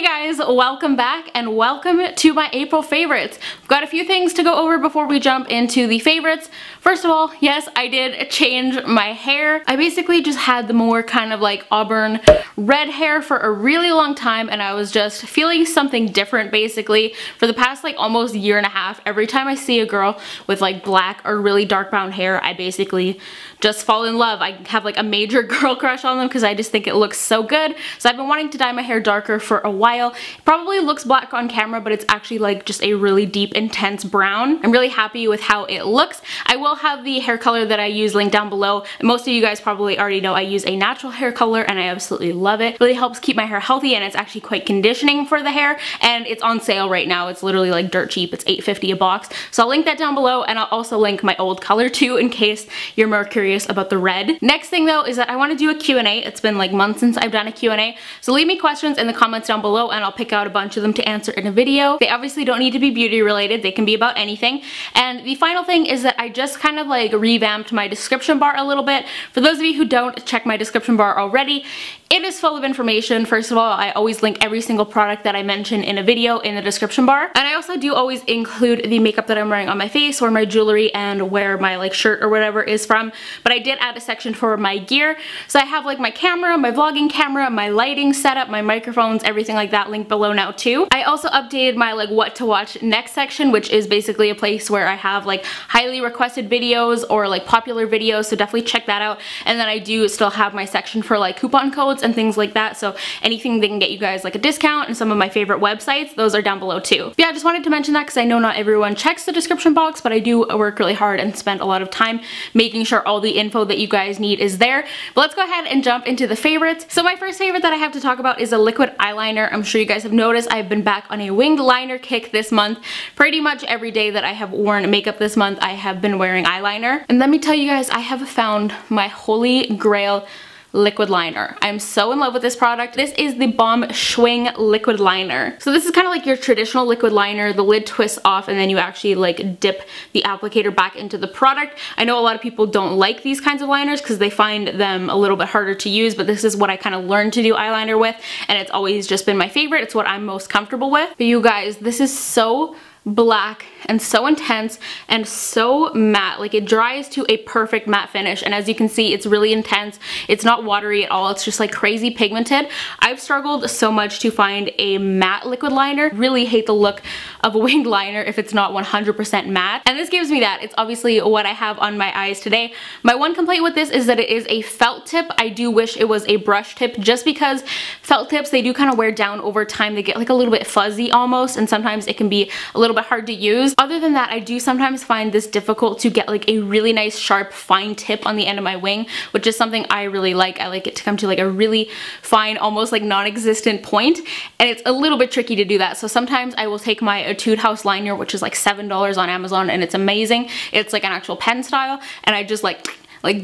Hey guys, welcome back and welcome to my April favorites. We've got a few things to go over before we jump into the favorites. First of all, yes, I did change my hair. I basically just had the more kind of like auburn red hair for a really long time, and I was just feeling something different basically. For the past like almost year and a half, every time I see a girl with like black or really dark brown hair, I basically just fall in love. I have like a major girl crush on them because I just think it looks so good. So I've been wanting to dye my hair darker for a while. It probably looks black on camera, but it's actually like just a really deep, intense brown. I'm really happy with how it looks. I will have the hair color that I use linked down below. Most of you guys probably already know I use a natural hair color and I absolutely love it. It really helps keep my hair healthy, and it's actually quite conditioning for the hair, and it's on sale right now. It's literally like dirt cheap. It's $8.50 a box. So I'll link that down below, and I'll also link my old color too in case you're more curious about the red. Next thing though is that I want to do a Q&A. It's been like months since I've done a Q&A. So leave me questions in the comments down below and I'll pick out a bunch of them to answer in a video. They obviously don't need to be beauty related. They can be about anything. And the final thing is that I just kind of like revamped my description bar a little bit. For those of you who don't check my description bar already, it is full of information. First of all, I always link every single product that I mention in a video in the description bar. And I also do always include the makeup that I'm wearing on my face or my jewelry and where my like shirt or whatever is from. But I did add a section for my gear. So I have like my camera, my vlogging camera, my lighting setup, my microphones, everything like that linked below now too. I also updated my like what to watch next section, which is basically a place where I have like highly requested videos or like popular videos. So definitely check that out. And then I do still have my section for like coupon codes and things like that. So anything that can get you guys like a discount, and some of my favorite websites, those are down below too. But yeah, I just wanted to mention that because I know not everyone checks the description box, but I do work really hard and spend a lot of time making sure all the info that you guys need is there. But let's go ahead and jump into the favorites. So my first favorite that I have to talk about is a liquid eyeliner. I'm sure you guys have noticed I've been back on a winged liner kick this month. Pretty much every day that I have worn makeup this month, I have been wearing eyeliner. And let me tell you guys, I have found my holy grail liquid liner. I'm so in love with this product. This is the BALM Schwing liquid liner. So this is kind of like your traditional liquid liner. The lid twists off and then you actually like dip the applicator back into the product. I know a lot of people don't like these kinds of liners because they find them a little bit harder to use, but this is what I kind of learned to do eyeliner with, and it's always just been my favorite. It's what I'm most comfortable with. But you guys, this is so black and so intense and so matte. Like it dries to a perfect matte finish, and as you can see, it's really intense. It's not watery at all. It's just like crazy pigmented. I've struggled so much to find a matte liquid liner. Really hate the look of a winged liner if it's not 100% matte, and this gives me that. It's obviously what I have on my eyes today. My one complaint with this is that it is a felt tip. I do wish it was a brush tip, just because felt tips, they do kind of wear down over time. They get like a little bit fuzzy almost, and sometimes it can be a little bit hard to use. Other than that, I do sometimes find this difficult to get like a really nice sharp fine tip on the end of my wing, which is something I really like. I like it to come to like a really fine, almost like non-existent point, and it's a little bit tricky to do that. So sometimes I will take my Etude House liner, which is like $7 on Amazon, and it's amazing. It's like an actual pen style, and I just like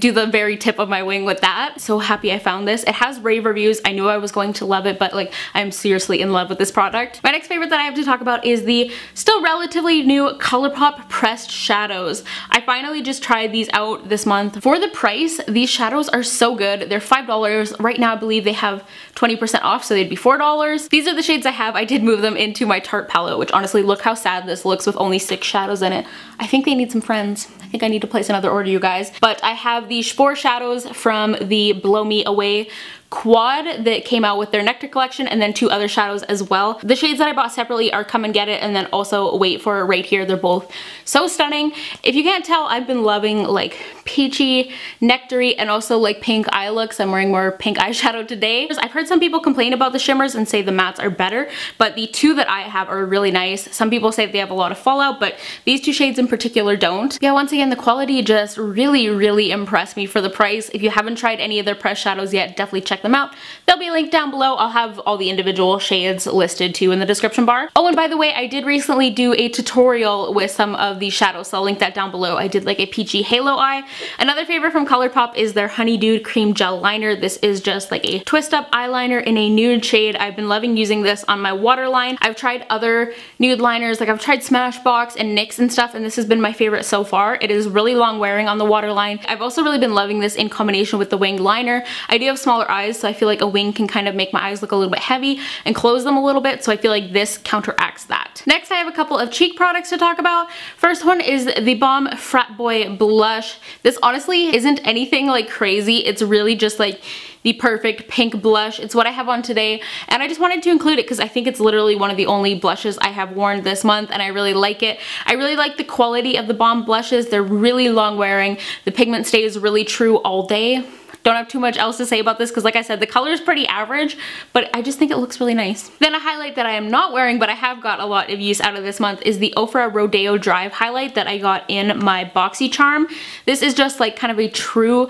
do the very tip of my wing with that. So happy I found this. It has rave reviews. I knew I was going to love it, but like I'm seriously in love with this product. My next favorite that I have to talk about is the still relatively new ColourPop pressed shadows. I finally just tried these out this month. For the price, these shadows are so good. They're $5. Right now I believe they have 20% off, so they'd be $4. These are the shades I have. I did move them into my Tarte palette, which honestly, look how sad this looks with only 6 shadows in it. I think they need some friends. I think I need to place another order, you guys. But I have these 4 shadows from the Blow Me Away quad that came out with their Nectar collection, and then 2 other shadows as well. The shades that I bought separately are Come and Get It and then also Wait For It right here. They're both so stunning. If you can't tell, I've been loving like peachy, nectary, and also like pink eye looks. I'm wearing more pink eyeshadow today. I've heard some people complain about the shimmers and say the mattes are better, but the 2 that I have are really nice. Some people say they have a lot of fallout, but these 2 shades in particular don't. Yeah, once again, the quality just really impressed me for the price. If you haven't tried any of their pressed shadows yet, definitely check them out. They'll be linked down below. I'll have all the individual shades listed too in the description bar. Oh, and by the way, I did recently do a tutorial with some of these shadows, so I'll link that down below. I did like a peachy halo eye. Another favorite from ColourPop is their Honeydew Cream Gel Liner. This is just like a twist up eyeliner in a nude shade. I've been loving using this on my waterline. I've tried other nude liners, like I've tried Smashbox and NYX and stuff, and this has been my favorite so far. It is really long wearing on the waterline. I've also really been loving this in combination with the winged liner. I do have smaller eyes, eyes, so I feel like a wing can kind of make my eyes look a little bit heavy and close them a little bit, so I feel like this counteracts that. Next, I have a couple of cheek products to talk about. First one is the TheBalm Frat Boy Blush. This honestly isn't anything like crazy. It's really just like the perfect pink blush. It's what I have on today, and I just wanted to include it because I think it's literally one of the only blushes I have worn this month, and I really like it. I really like the quality of the TheBalm blushes. They're really long wearing. The pigment stays really true all day. Don't have too much else to say about this because, like I said, the color is pretty average, but I just think it looks really nice. Then a highlight that I am not wearing, but I have got a lot of use out of this month, is the Ofra Rodeo Drive highlight that I got in my BOXYCHARM. This is just like kind of a true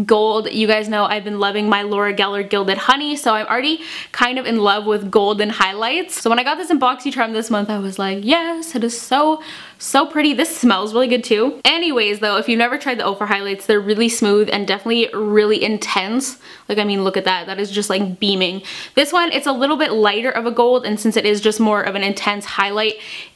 gold. You guys know I've been loving my Laura Geller Gilded Honey, so I'm already kind of in love with golden highlights. So when I got this in BOXYCHARM this month, I was like, yes, it is so pretty. This smells really good too. Anyways though, if you've never tried the Ofra highlights, they're really smooth and definitely really intense. Like, I mean, look at that. That is just like beaming. This one, it's a little bit lighter of a gold, and since it is just more of an intense highlight,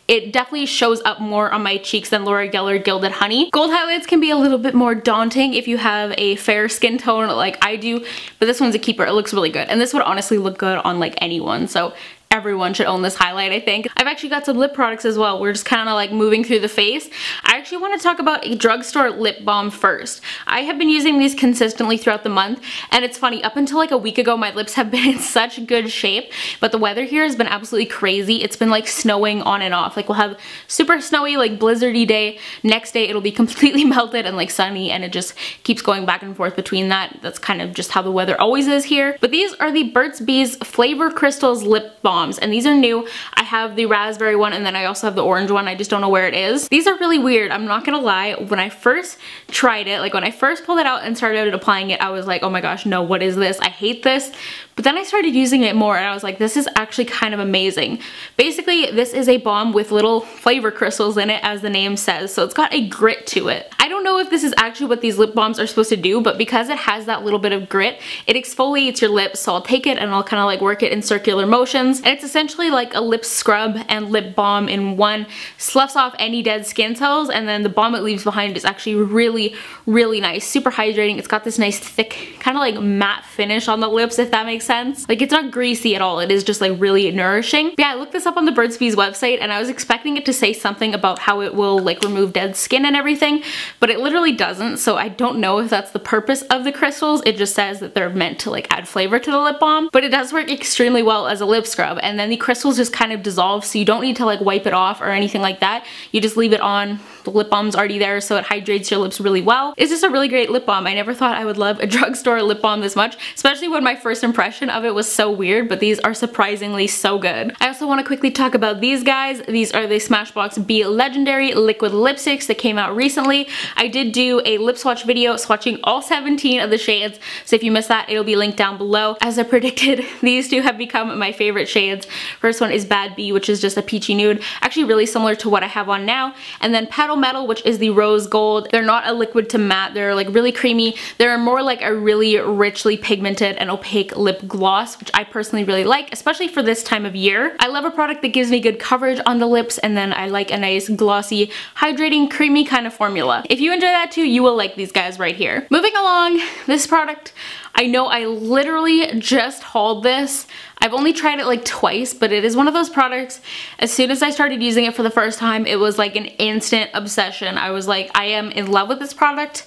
it definitely shows up more on my cheeks than Laura Geller Gilded Honey. Gold highlights can be a little bit more daunting if you have a fair skin tone like I do, but this one's a keeper. It looks really good, and this would honestly look good on like anyone, so everyone should own this highlight, I think. I've actually got some lip products as well. We're just kind of like moving through the face. I actually want to talk about a drugstore lip balm first. I have been using these consistently throughout the month, and it's funny, up until like a week ago, my lips have been in such good shape, but the weather here has been absolutely crazy. It's been like snowing on and off. Like, we'll have super snowy, like blizzardy day. Next day, it'll be completely melted and like sunny, and it just keeps going back and forth between that. That's kind of just how the weather always is here. But these are the Burt's Bees Flavor Crystals Lip Balm. And these are new. I have the raspberry one, and then I also have the orange one. I just don't know where it is. These are really weird. I'm not gonna lie. When I first tried it, like when I first pulled it out and started applying it, I was like, oh my gosh, no, what is this? I hate this. But then I started using it more, and I was like, this is actually kind of amazing. Basically, this is a balm with little flavor crystals in it, as the name says, so it's got a grit to it. I don't know if this is actually what these lip balms are supposed to do, but because it has that little bit of grit, it exfoliates your lips, so I'll take it and I'll kind of like work it in circular motions, and it's essentially like a lip scrub and lip balm in one. Sloughs off any dead skin cells, and then the balm it leaves behind is actually really nice. Super hydrating. It's got this nice thick, kind of like matte finish on the lips, if that makes sense. Like, it's not greasy at all. It is just like really nourishing. But yeah, I looked this up on the Burt's Bees website, and I was expecting it to say something about how it will like remove dead skin and everything, but it literally doesn't, so I don't know if that's the purpose of the crystals. It just says that they're meant to like add flavor to the lip balm, but it does work extremely well as a lip scrub, and then the crystals just kind of dissolve, so you don't need to like wipe it off or anything like that. You just leave it on. The lip balm's already there, so it hydrates your lips really well. It's just a really great lip balm. I never thought I would love a drugstore lip balm this much, especially when my first impression of it was so weird, but these are surprisingly so good. I also want to quickly talk about these guys. These are the Smashbox Be Legendary liquid lipsticks that came out recently. I did do a lip swatch video swatching all 17 of the shades, so if you missed that, it'll be linked down below. As I predicted, these two have become my favorite shades. First one is Bad Bee, which is just a peachy nude, actually really similar to what I have on now, and then Petal Metal, which is the rose gold. They're not a liquid to matte, they're like really creamy. They're more like a really richly pigmented and opaque lip gloss, which I personally really like, especially for this time of year. I love a product that gives me good coverage on the lips, and then I like a nice glossy, hydrating, creamy kind of formula. If you enjoy that too, you will like these guys right here. Moving along, this product, I know I literally just hauled this. I've only tried it like twice, but it is one of those products, as soon as I started using it for the first time, it was like an instant obsession. I was like, I am in love with this product.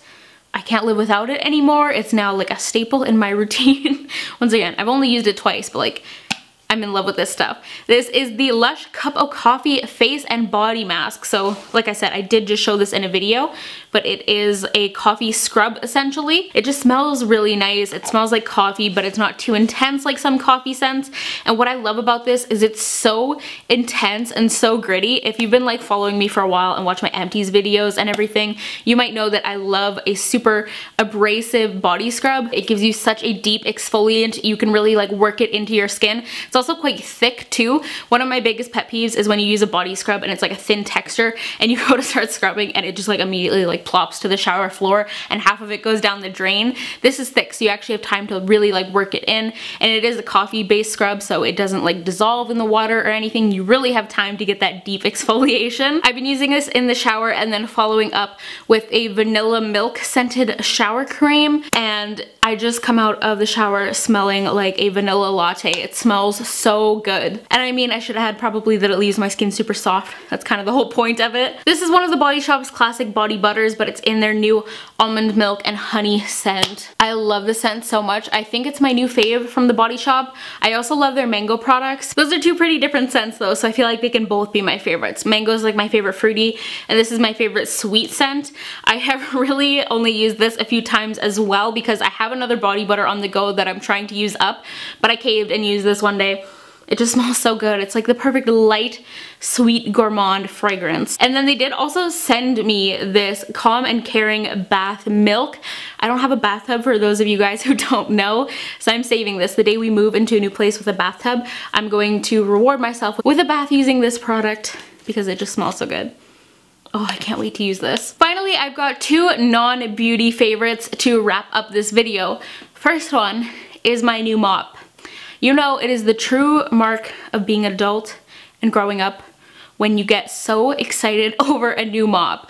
I can't live without it anymore. It's now like a staple in my routine. Once again, I've only used it twice, but like, I'm in love with this stuff. This is the Lush Cup of Coffee Face and Body Mask. So like I said, I did just show this in a video, but it is a coffee scrub essentially. It just smells really nice. It smells like coffee, but it's not too intense like some coffee scents. And what I love about this is it's so intense and so gritty. If you've been like following me for a while and watch my empties videos and everything, you might know that I love a super abrasive body scrub. It gives you such a deep exfoliant. You can really like work it into your skin. It's also quite thick too. One of my biggest pet peeves is when you use a body scrub and it's like a thin texture, and you go to start scrubbing and it just like immediately like plops to the shower floor and half of it goes down the drain. This is thick, so you actually have time to really like work it in, and it is a coffee based scrub, so it doesn't like dissolve in the water or anything. You really have time to get that deep exfoliation. I've been using this in the shower and then following up with a vanilla milk scented shower cream, and I just come out of the shower smelling like a vanilla latte. It smells so good. And I mean, I should have had probably that it leaves my skin super soft. That's kind of the whole point of it. This is one of the Body Shop's classic body butters, but it's in their new almond milk and honey scent. I love the scent so much. I think it's my new fave from the Body Shop. I also love their mango products. Those are two pretty different scents though, so I feel like they can both be my favorites. Mango is like my favorite fruity, and this is my favorite sweet scent. I have really only used this a few times as well because I have another body butter on the go that I'm trying to use up, but I caved and used this one day. It just smells so good. It's like the perfect light, sweet, gourmand fragrance. And then they did also send me this Calm and Caring bath milk. I don't have a bathtub for those of you guys who don't know, so I'm saving this. The day we move into a new place with a bathtub, I'm going to reward myself with a bath using this product because it just smells so good. Oh, I can't wait to use this. Finally, I've got two non-beauty favorites to wrap up this video. First one is my new mop. You know, it is the true mark of being an adult and growing up when you get so excited over a new mop.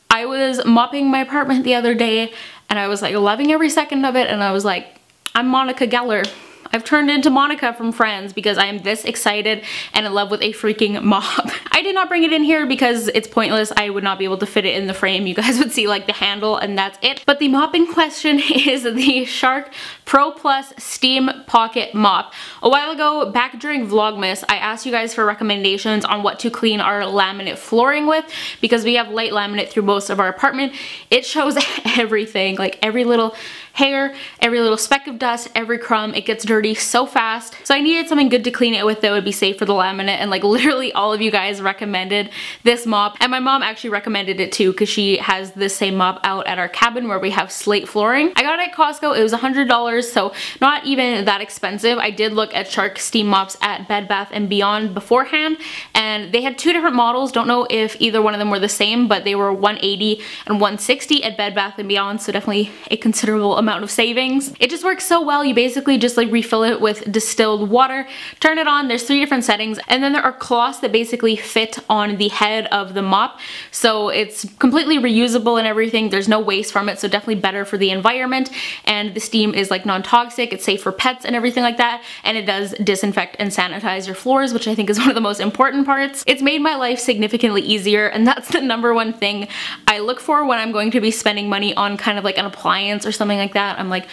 I was mopping my apartment the other day and I was like loving every second of it, and I was like, I'm Monica Geller. I've turned into Monica from Friends because I am this excited and in love with a freaking mop. I did not bring it in here because it's pointless. I would not be able to fit it in the frame. You guys would see like the handle and that's it. But the mop in question is the Shark Pro Plus Steam Pocket Mop. A while ago, back during Vlogmas, I asked you guys for recommendations on what to clean our laminate flooring with because we have light laminate through most of our apartment. It shows everything, like every little hair, every little speck of dust, every crumb. It gets dirty so fast. So I needed something good to clean it with that would be safe for the laminate, and like literally all of you guys recommended this mop, and my mom actually recommended it too because she has this same mop out at our cabin where we have slate flooring. I got it at Costco. It was $100, so not even that expensive. I did look at Shark steam mops at Bed Bath & Beyond beforehand, and they had two different models. Don't know if either one of them were the same, but they were $180 and $160 at Bed Bath & Beyond, so definitely a considerable amount of savings. It just works so well. You basically just like refill it with distilled water, turn it on. There's 3 different settings, and then there are cloths that basically fit on the head of the mop, so it's completely reusable and everything. There's no waste from it, so definitely better for the environment, and the steam is like non-toxic. It's safe for pets and everything like that, and it does disinfect and sanitize your floors, which I think is one of the most important parts. It's made my life significantly easier, and that's the #1 thing I look for when I'm going to be spending money on kind of like an appliance or something like that. I'm like,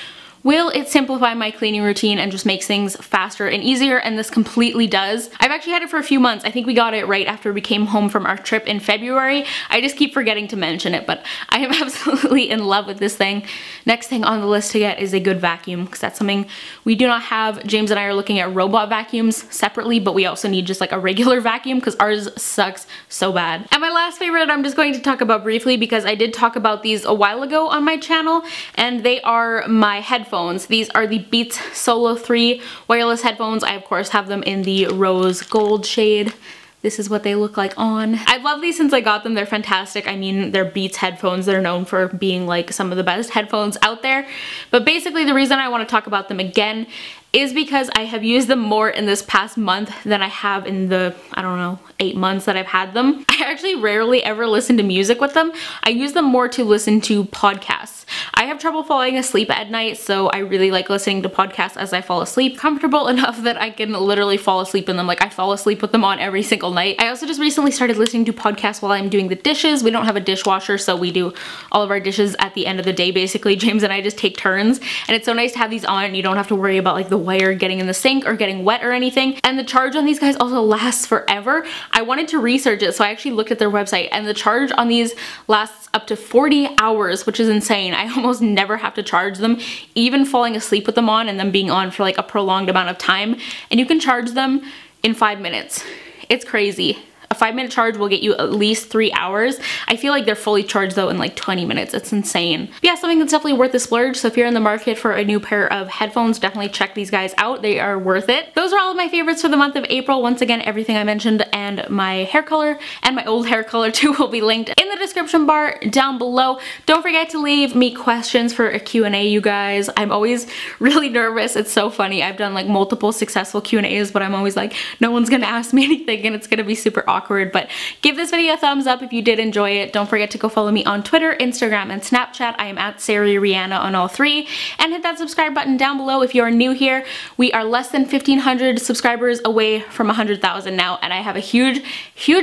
will it simplify my cleaning routine and just makes things faster and easier? And this completely does. I've actually had it for a few months. I think we got it right after we came home from our trip in February. I just keep forgetting to mention it, but I am absolutely in love with this thing. Next thing on the list to get is a good vacuum, because that's something we do not have. James and I are looking at robot vacuums separately, but we also need just like a regular vacuum because ours sucks so bad. And my last favorite I'm just going to talk about briefly because I did talk about these a while ago on my channel, and they are my headphones. These are the Beats Solo 3 wireless headphones. I of course have them in the rose gold shade. This is what they look like on. I've loved these since I got them. They're fantastic. I mean, they're Beats headphones. They're known for being like some of the best headphones out there. But basically the reason I want to talk about them again is because I have used them more in this past month than I have in the, I don't know, 8 months that I've had them. I actually rarely ever listen to music with them. I use them more to listen to podcasts. I have trouble falling asleep at night, so I really like listening to podcasts as I fall asleep. Comfortable enough that I can literally fall asleep in them. Like I fall asleep with them on every single night. I also just recently started listening to podcasts while I'm doing the dishes. We don't have a dishwasher, so we do all of our dishes at the end of the day basically. James and I just take turns, and it's so nice to have these on and you don't have to worry about like the wire getting in the sink or getting wet or anything. And the charge on these guys also lasts forever. I wanted to research it, so I actually looked at their website, and the charge on these lasts up to 40 hours, which is insane. I almost never have to charge them, even falling asleep with them on and them being on for like a prolonged amount of time. And you can charge them in 5 minutes. It's crazy. A 5-minute charge will get you at least 3 hours. I feel like they're fully charged though in like 20 minutes. It's insane. But yeah, something that's definitely worth the splurge. So if you're in the market for a new pair of headphones, definitely check these guys out. They are worth it. Those are all of my favorites for the month of April. Once again, everything I mentioned and my hair color and my old hair color too will be linked in the description bar down below. Don't forget to leave me questions for a Q&A, you guys. I'm always really nervous. It's so funny. I've done like multiple successful Q&As, but I'm always like, no one's gonna ask me anything and it's gonna be super awkward. awkward, but give this video a thumbs up if you did enjoy it. Don't forget to go follow me on Twitter, Instagram, and Snapchat. I am at Sari Rihanna on all three. And hit that subscribe button down below if you are new here. We are less than 1,500 subscribers away from 100,000 now, and I have a huge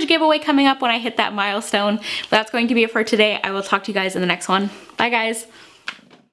giveaway coming up when I hit that milestone. But that's going to be it for today. I will talk to you guys in the next one. Bye guys.